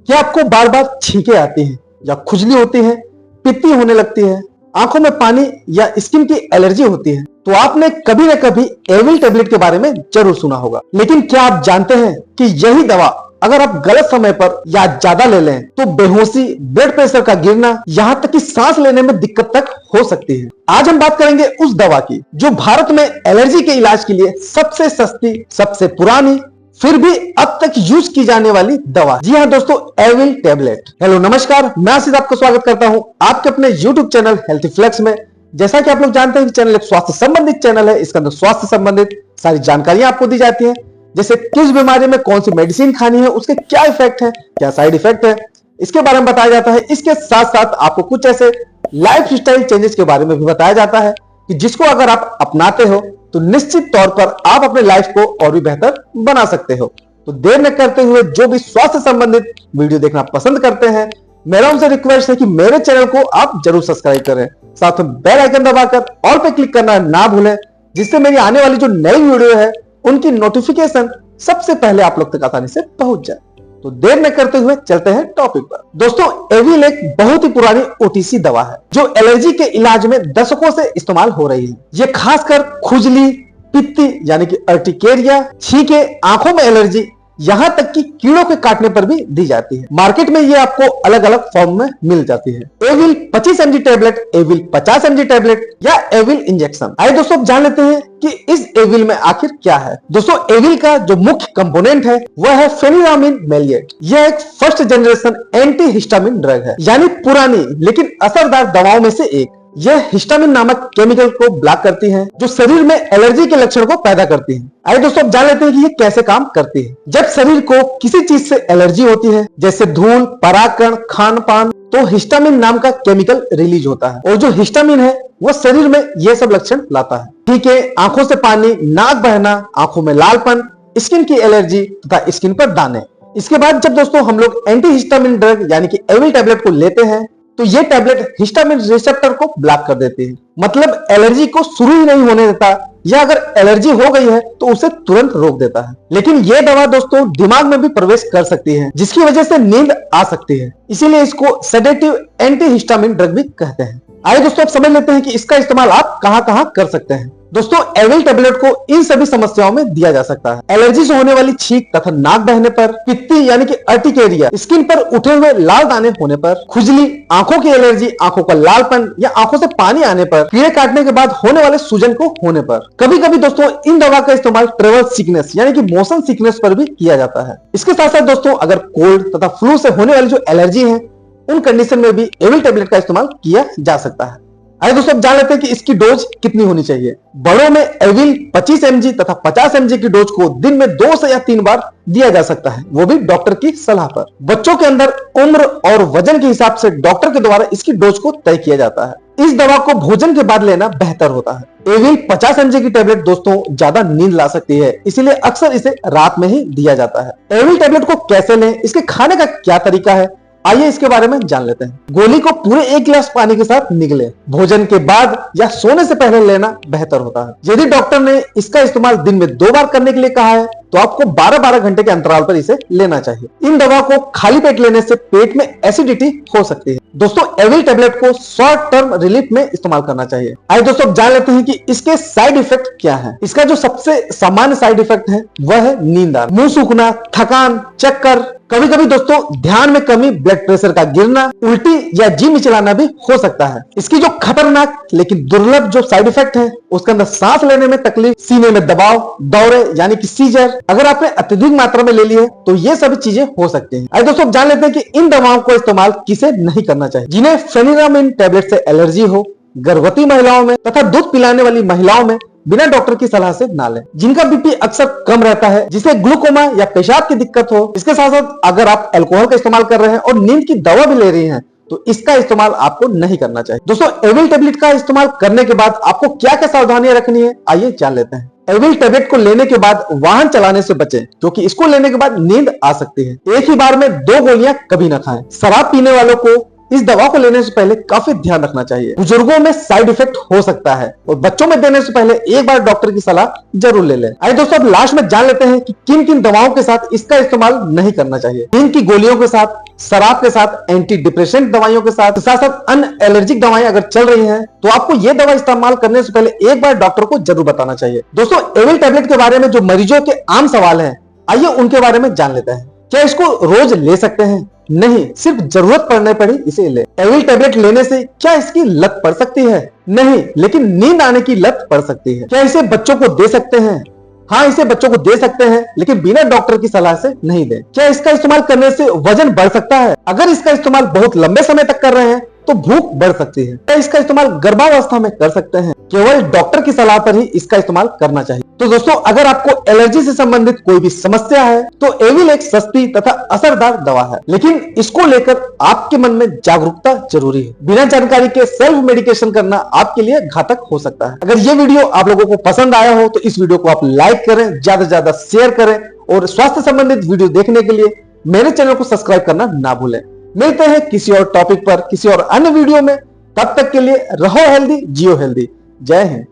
क्या आपको बार बार छींकें आती हैं या खुजली होती है, पित्ती होने लगती है, आंखों में पानी या स्किन की एलर्जी होती है? तो आपने कभी न कभी एविल टेबलेट के बारे में जरूर सुना होगा। लेकिन क्या आप जानते हैं कि यही दवा अगर आप गलत समय पर या ज्यादा ले लें तो बेहोशी, ब्लड प्रेशर का गिरना, यहाँ तक कि सांस लेने में दिक्कत तक हो सकती है। आज हम बात करेंगे उस दवा की जो भारत में एलर्जी के इलाज के लिए सबसे सस्ती, सबसे पुरानी, फिर भी अब तक यूज की जाने वाली दवा। जी हाँ दोस्तों, एविल टेबलेट। हेलो नमस्कार, मैं आशीष आपका स्वागत करता हूं आपके अपने यूट्यूब चैनल हेल्थी फ्लेक्स में। जैसा कि आप लोग जानते हैं कि चैनल एक स्वास्थ्य संबंधित चैनल है। इसके अंदर स्वास्थ्य संबंधित सारी जानकारियां आपको दी जाती हैं, जैसे किस बीमारी में कौन सी मेडिसिन खानी है, उसके क्या इफेक्ट है, क्या साइड इफेक्ट है, इसके बारे में बताया जाता है। इसके साथ साथ आपको कुछ ऐसे लाइफ स्टाइल चेंजेस के बारे में भी बताया जाता है कि जिसको अगर आप अपनाते हो तो निश्चित तौर पर आप अपने लाइफ को और भी बेहतर बना सकते हो। तो देर न करते हुए जो भी स्वास्थ्य संबंधित वीडियो देखना पसंद करते हैं, मेरा उनसे रिक्वेस्ट है कि मेरे चैनल को आप जरूर सब्सक्राइब करें, साथ में बेल आइकन दबाकर ऑल पे क्लिक करना ना भूलें, जिससे मेरी आने वाली जो नई वीडियो है उनकी नोटिफिकेशन सबसे पहले आप लोग तक आसानी से पहुंच जाए। तो देर न करते हुए चलते हैं टॉपिक पर। दोस्तों, एविल एक बहुत ही पुरानी ओटीसी दवा है जो एलर्जी के इलाज में दशकों से इस्तेमाल हो रही है। ये खासकर खुजली, पित्ती यानी कि अर्टिकेरिया, छींके, आंखों में एलर्जी, यहाँ तक कि कीड़ों के काटने पर भी दी जाती है। मार्केट में ये आपको अलग अलग फॉर्म में मिल जाती है। Avil 25 mg tablet, Avil 50 mg tablet या एविल इंजेक्शन। आइए दोस्तों जान लेते हैं कि इस एविल में आखिर क्या है। दोस्तों, एविल का जो मुख्य कंपोनेंट है वह है फेनिरामिन मैलिएट। यह एक first generation anti histamine drug है, यानी पुरानी लेकिन असरदार दवाओं में से एक। यह हिस्टामिन नामक केमिकल को ब्लॉक करती है जो शरीर में एलर्जी के लक्षण को पैदा करती है। आइए दोस्तों जान लेते हैं कि ये कैसे काम करती है। जब शरीर को किसी चीज से एलर्जी होती है, जैसे धूल, परागकण, खान पान, तो हिस्टामिन नाम का केमिकल रिलीज होता है और जो हिस्टामिन है वो शरीर में ये सब लक्षण लाता है। ठीक है, आंखों से पानी, नाक बहना, आंखों में लालपन, स्किन की एलर्जी तथा स्किन पर दाने। इसके बाद जब दोस्तों हम लोग एंटी हिस्टामिन ड्रग यानी कि एविल टेबलेट को लेते हैं तो ये टैबलेट हिस्टामिन रिसेप्टर को ब्लॉक कर देती है, मतलब एलर्जी को शुरू ही नहीं होने देता, या अगर एलर्जी हो गई है तो उसे तुरंत रोक देता है। लेकिन ये दवा दोस्तों दिमाग में भी प्रवेश कर सकती है, जिसकी वजह से नींद आ सकती है। इसीलिए इसको सेडेटिव एंटी हिस्टामिन ड्रग भी कहते हैं। आइए दोस्तों अब समझ लेते हैं कि इसका इस्तेमाल आप कहां कर सकते हैं। दोस्तों, एविल टेबलेट को इन सभी समस्याओं में दिया जा सकता है। एलर्जी से होने वाली छींक तथा नाक बहने पर, पित्ती यानी कि अर्टिकेरिया, स्किन पर उठे हुए लाल दाने होने पर, खुजली, आंखों की एलर्जी, आंखों का लालपन या आंखों से पानी आने पर, कीड़े काटने के बाद होने वाले सूजन को होने पर। कभी कभी दोस्तों इन दवा का इस्तेमाल ट्रेवल सिकनेस यानी कि मोशन सिकनेस पर भी किया जाता है। इसके साथ साथ दोस्तों अगर कोल्ड तथा फ्लू से होने वाली जो एलर्जी है उन कंडीशन में भी एविल टेबलेट का इस्तेमाल किया जा सकता है। आइए दोस्तों जान लेते हैं कि इसकी डोज कितनी होनी चाहिए। बड़ों में एविल 25 mg तथा 50 mg की डोज को दिन में 2 से या 3 बार दिया जा सकता है, वो भी डॉक्टर की सलाह पर। बच्चों के अंदर उम्र और वजन के हिसाब से डॉक्टर के द्वारा इसकी डोज को तय किया जाता है। इस दवा को भोजन के बाद लेना बेहतर होता है। एविल 50 mg की टेबलेट दोस्तों ज्यादा नींद ला सकती है, इसीलिए अक्सर इसे रात में ही दिया जाता है। एविल टेबलेट को कैसे लें, इसके खाने का क्या तरीका है, आइए इसके बारे में जान लेते हैं। गोली को पूरे 1 गिलास पानी के साथ निगले, भोजन के बाद या सोने से पहले लेना बेहतर होता है। यदि डॉक्टर ने इसका इस्तेमाल दिन में 2 बार करने के लिए कहा है तो आपको 12-12 घंटे के अंतराल पर इसे लेना चाहिए। इन दवा को खाली पेट लेने से पेट में एसिडिटी हो सकती है। दोस्तों एविल टेबलेट को शॉर्ट टर्म रिलीफ में इस्तेमाल करना चाहिए। आइए दोस्तों जान लेते हैं कि इसके साइड इफेक्ट क्या है। इसका जो सबसे सामान्य साइड इफेक्ट है वह है नींद आना, मुंह सूखना, थकान, चक्कर, कभी कभी दोस्तों ध्यान में कमी, ब्लड प्रेशर का गिरना, उल्टी या जी मिचलाना भी हो सकता है। इसकी जो खतरनाक लेकिन दुर्लभ जो साइड इफेक्ट है उसके अंदर सांस लेने में तकलीफ, सीने में दबाव, दौरे यानी कि सीजर, अगर आपने अत्यधिक मात्रा में ले ली है तो ये सभी चीजें हो सकती हैं। आइए दोस्तों जान लेते हैं कि इन दवाओं को इस्तेमाल किसे नहीं करना चाहिए। जिन्हें फेनिरामिन टैबलेट से एलर्जी हो, गर्भवती महिलाओं में तथा दूध पिलाने वाली महिलाओं में बिना डॉक्टर की सलाह से ना लें। जिनका बीपी अक्सर कम रहता है, जिसे ग्लूकोमा या पेशाब की दिक्कत हो, इसके साथ साथ अगर आप अल्कोहल का इस्तेमाल कर रहे हैं और नींद की दवा भी ले रही हैं तो इसका इस्तेमाल आपको नहीं करना चाहिए। दोस्तों एविल टेबलेट का इस्तेमाल करने के बाद आपको क्या क्या सावधानियां रखनी है, आइए जान लेते हैं। एविल टेबलेट को लेने के बाद वाहन चलाने से बचें, क्योंकि इसको लेने के बाद नींद आ सकती है। एक ही बार में 2 गोलियां कभी ना खाएं। शराब पीने वालों को इस दवा को लेने से पहले काफी ध्यान रखना चाहिए। बुजुर्गों में साइड इफेक्ट हो सकता है और बच्चों में देने से पहले एक बार डॉक्टर की सलाह जरूर ले लें। आइए दोस्तों अब लास्ट में जान लेते हैं कि किन किन दवाओं के साथ इसका इस्तेमाल नहीं करना चाहिए। नींद की गोलियों के साथ, शराब के साथ, एंटी डिप्रेशन दवाइयों के साथ साथ अन्य एलर्जिक दवाएं अगर चल रही हैं तो आपको यह दवा इस्तेमाल करने से पहले एक बार डॉक्टर को जरूर बताना चाहिए। दोस्तों, एविल टेबलेट के बारे में जो मरीजों के आम सवाल हैं, आइए उनके बारे में जान लेते हैं। क्या इसको रोज ले सकते हैं? नहीं, सिर्फ जरूरत पड़ने पर ही इसे ले। एविल टेबलेट लेने से क्या इसकी लत पड़ सकती है? नहीं, लेकिन नींद आने की लत पड़ सकती है। क्या इसे बच्चों को दे सकते हैं? हाँ, इसे बच्चों को दे सकते हैं, लेकिन बिना डॉक्टर की सलाह से नहीं दें। क्या इसका इस्तेमाल करने से वजन बढ़ सकता है? अगर इसका इस्तेमाल बहुत लंबे समय तक कर रहे हैं तो भूख बढ़ सकती है। क्या इसका इस्तेमाल गर्भावस्था में कर सकते हैं? केवल डॉक्टर की सलाह पर ही इसका इस्तेमाल करना चाहिए। तो दोस्तों, अगर आपको एलर्जी से संबंधित कोई भी समस्या है तो एविल एक सस्ती तथा असरदार दवा है, लेकिन इसको लेकर आपके मन में जागरूकता जरूरी है। बिना जानकारी के सेल्फ मेडिकेशन करना आपके लिए घातक हो सकता है। अगर ये वीडियो आप लोगों को पसंद आया हो तो इस वीडियो को आप लाइक करें, ज्यादा से ज्यादा शेयर करें और स्वास्थ्य संबंधित वीडियो देखने के लिए मेरे चैनल को सब्सक्राइब करना ना भूलें। मिलते हैं किसी और टॉपिक पर, किसी और अन्य वीडियो में। तब तक के लिए रहो हेल्दी, जियो हेल्दी। जय हिंद।